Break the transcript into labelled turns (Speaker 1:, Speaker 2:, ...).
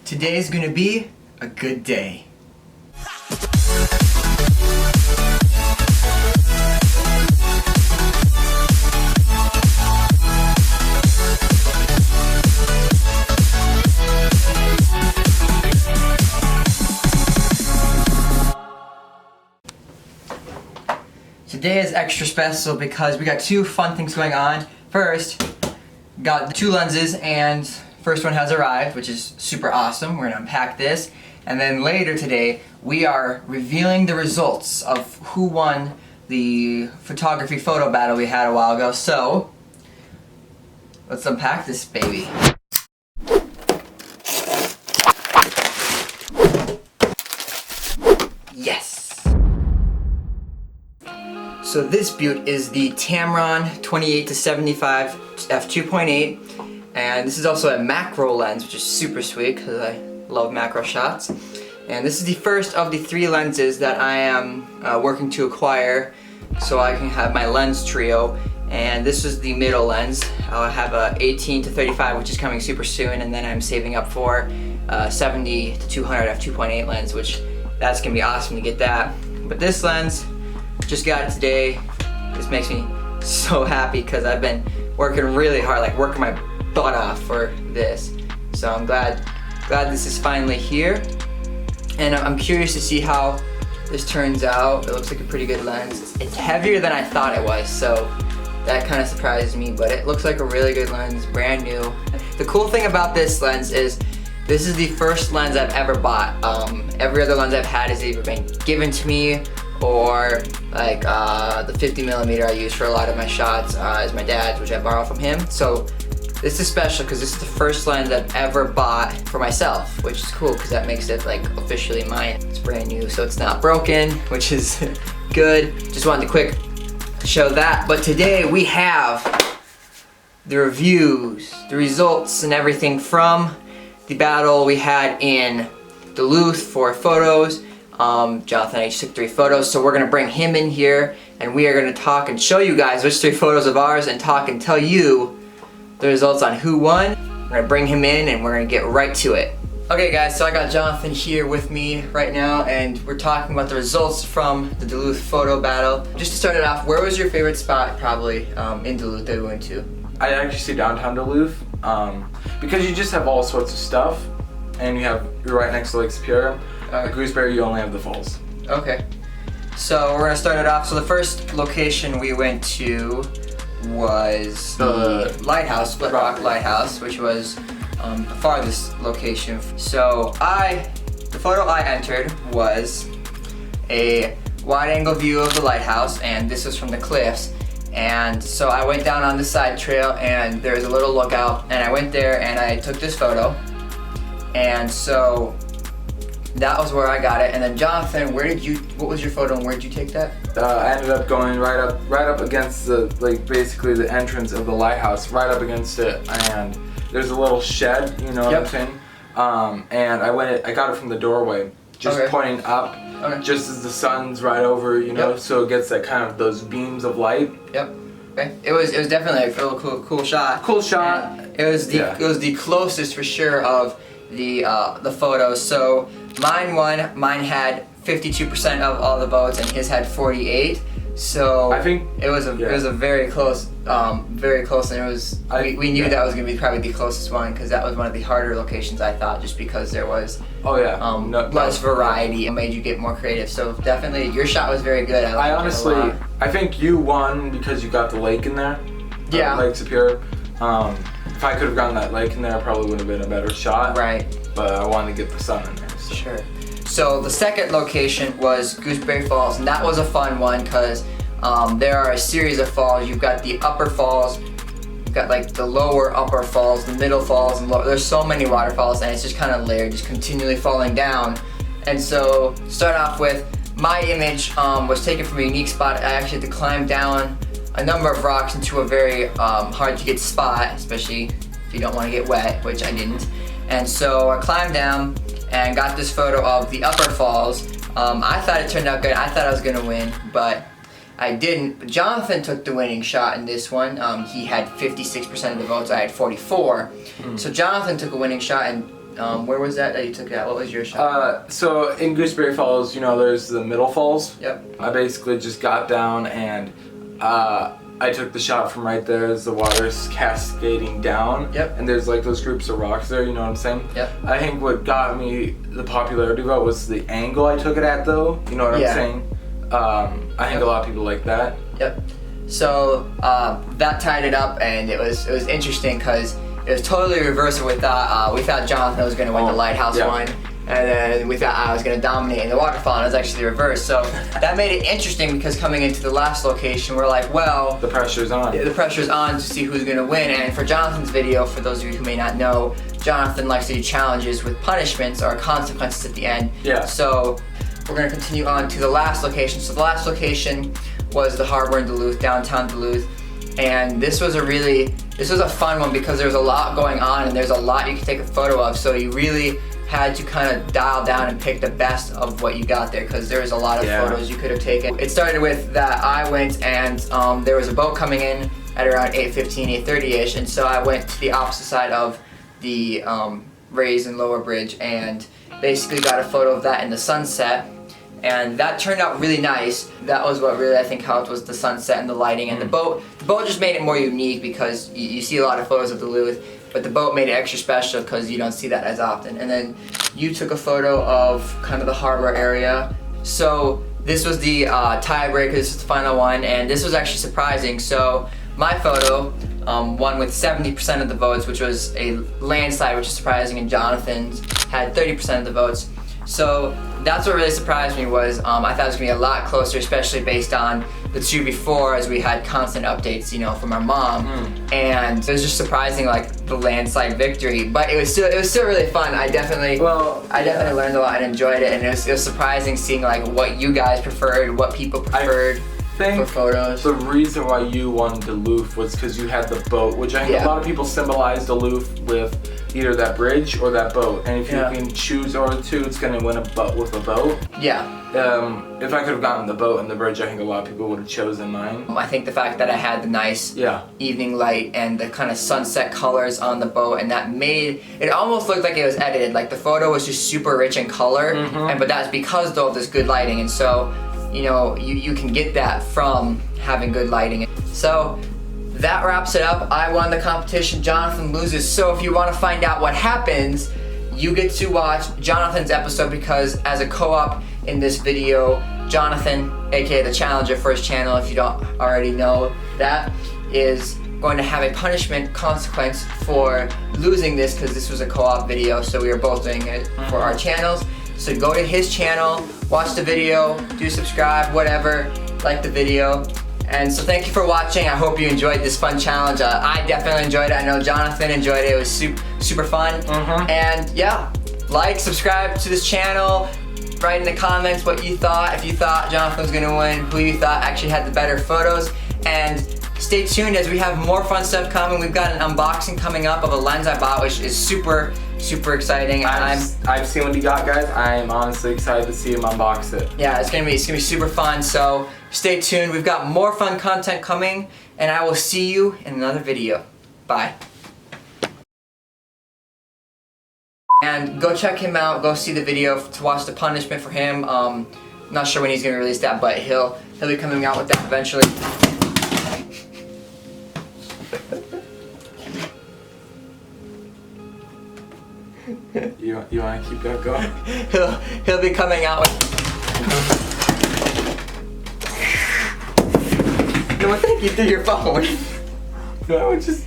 Speaker 1: Today's gonna be a good day. Today is extra special because we got two fun things going on. First, got the two lenses and first one has arrived, which is super awesome. We're gonna unpack this. And then later today, we are revealing the results of who won the photography photo battle we had a while ago. So, let's unpack this baby. Yes! So this beaut is the Tamron 28-75 f2.8, and this is also a macro lens, which is super sweet because I love macro shots. And this is the first of the three lenses that I am working to acquire so I can have my lens trio. And this is the middle lens. I'll have a 18-35, which is coming super soon, and then I'm saving up for 70-200 f2.8 lens, which that's gonna be awesome to get that. But this lens, just got it today. This makes me so happy because I've been working really hard, like working my butt off for this. So I'm glad this is finally here. And I'm curious to see how this turns out. It looks like a pretty good lens. It's heavier than I thought it was, so that kind of surprised me, but it looks like a really good lens, brand new. The cool thing about this lens is this is the first lens I've ever bought. Every other lens I've had has either been given to me or like the 50mm I use for a lot of my shots is my dad's, which I borrow from him. So this is special because this is the first lens I've ever bought for myself, which is cool because that makes it like officially mine. It's brand new, so it's not broken, which is good. Just wanted to quick show that. But today we have the reviews, the results, and everything from the battle we had in Duluth for photos. Jonathan and I took 3 photos, so we're gonna bring him in here and we are gonna talk and show you guys which 3 photos of ours and talk and tell you the results on who won. We're gonna bring him in and we're gonna get right to it. Okay guys, so I got Jonathan here with me right now and we're talking about the results from the Duluth photo battle. Just to start it off, where was your favorite spot probably in Duluth that we went to?
Speaker 2: I actually say downtown Duluth because you just have all sorts of stuff and you're right next to Lake Superior. Gooseberry, you only have the falls. Okay.
Speaker 1: So we're gonna start it off. So the first location we went to was the lighthouse, Split Rock Lighthouse, which was the farthest location. So the photo I entered was a wide-angle view of the lighthouse, and this was from the cliffs. And so I went down on the side trail, and there's a little lookout, and I went there and I took this photo. And so that was where I got it. And then Jonathan, what was your photo and where did you take that?
Speaker 2: I ended up going right up against basically the entrance of the lighthouse, right up against it, and there's a little shed, you know what I'm saying? And I got it from the doorway, just pointing up, just as the sun's right over, you know, so it gets that kind of those beams of light.
Speaker 1: Yep. Okay. It was definitely a real cool shot.
Speaker 2: Cool shot.
Speaker 1: And it was the closest for sure of the photos. So mine won. Mine had 52% of all the votes, and his had 48. So I think it was a very close, and it was we knew that was gonna be probably the closest one because that was one of the harder locations I thought, just because there was less variety and made you get more creative. So definitely your shot was very good.
Speaker 2: I think you won because you got the lake in there.
Speaker 1: Yeah.
Speaker 2: Lake Superior. If I could have gotten that lake in there, I probably would have been a better shot.
Speaker 1: Right.
Speaker 2: But I wanted to get the sun in there. So.
Speaker 1: Sure. So the second location was Gooseberry Falls, and that was a fun one because there are a series of falls. You've got the upper falls, you've got like the lower upper falls, the middle falls, and there's so many waterfalls, and it's just kind of layered, just continually falling down. And so to start off with, my image was taken from a unique spot. I actually had to climb down a number of rocks into a very hard to get spot, especially if you don't want to get wet, which I didn't. And so I climbed down and got this photo of the upper falls. I thought it turned out good. I thought I was gonna win, but I didn't. But Jonathan took the winning shot in this one. He had 56% of the votes. I had 44. So Jonathan took a winning shot, and Where was that you took it at? What was your shot?
Speaker 2: So in Gooseberry Falls, you know, there's the middle falls.
Speaker 1: Yep.
Speaker 2: I basically just got down and I took the shot from right there as the water's cascading down.
Speaker 1: Yep.
Speaker 2: And there's like those groups of rocks there, you know what I'm saying?
Speaker 1: Yep.
Speaker 2: I think what got me the popularity vote was the angle I took it at though, you know what I'm saying? I think a lot of people like that.
Speaker 1: Yep. So that tied it up, and it was interesting because it was totally reverse of what we thought. We thought Jonathan was going to win the lighthouse one, and then we thought I was going to dominate in the waterfall, and it was actually the reverse. So that made it interesting because coming into the last location, we're like, well,
Speaker 2: the pressure's on.
Speaker 1: The pressure's on to see who's going to win. And for Jonathan's video, for those of you who may not know, Jonathan likes to do challenges with punishments or consequences at the end.
Speaker 2: Yeah.
Speaker 1: So we're going to continue on to the last location. So the last location was the harbor in Duluth, downtown Duluth. And this was a fun one because there's a lot going on and there's a lot you can take a photo of. So you really had to kind of dial down and pick the best of what you got there because there was a lot of photos you could have taken. It started with that I went and there was a boat coming in at around 8:15, 8:30ish, and so I went to the opposite side of the raised and lower bridge and basically got a photo of that in the sunset. And that turned out really nice. That was what really I think helped, was the sunset and the lighting and the boat. The boat just made it more unique because you see a lot of photos of Duluth, but the boat made it extra special because you don't see that as often. And then you took a photo of kind of the harbor area. So this was the tiebreaker, this is the final one, and this was actually surprising. So my photo won with 70% of the votes, which was a landslide, which is surprising, and Jonathan's had 30% of the votes. So that's what really surprised me was I thought it was going to be a lot closer, especially based on the two before, as we had constant updates, you know, from our mom. And it was just surprising, like, the landslide victory. But it was still really fun. I definitely learned a lot and enjoyed it. And it was surprising seeing, like, what you guys preferred, what people preferred for photos.
Speaker 2: The reason why you won Duluth was because you had the boat, which I think a lot of people symbolize Duluth with either that bridge or that boat. And if you can choose over the two, it's going to win a boat with a boat.
Speaker 1: Yeah.
Speaker 2: If I could have gotten the boat and the bridge, I think a lot of people would have chosen mine.
Speaker 1: I think the fact that I had the nice evening light and the kind of sunset colors on the boat, and that made it almost look like it was edited. Like the photo was just super rich in color, but that's because though of this good lighting. And so, you know, you can get that from having good lighting. So that wraps it up. I won the competition, Jonathan loses. So if you want to find out what happens, you get to watch Jonathan's episode, because as a co-op in this video, Jonathan, aka the challenger for his channel, if you don't already know that, is going to have a punishment consequence for losing this, because this was a co-op video, so we were both doing it for our channels. So go to his channel, watch the video, do subscribe, whatever, like the video. And so thank you for watching. I hope you enjoyed this fun challenge. I definitely enjoyed it. I know Jonathan enjoyed it. It was super fun. And yeah, like, subscribe to this channel. Write in the comments what you thought. If you thought Jonathan was gonna win, who you thought actually had the better photos. And stay tuned as we have more fun stuff coming. We've got an unboxing coming up of a lens I bought, which is super exciting.
Speaker 2: I've seen what you got, guys. I'm honestly excited to see him unbox it.
Speaker 1: Yeah, it's gonna be super fun. So stay tuned. We've got more fun content coming, and I will see you in another video. Bye. And go check him out. Go see the video to watch the punishment for him. Not sure when he's gonna release that, but he'll be coming out with that eventually.
Speaker 2: You want to keep that going?
Speaker 1: He'll be coming out with. No, thank you through your phone.
Speaker 2: No, just.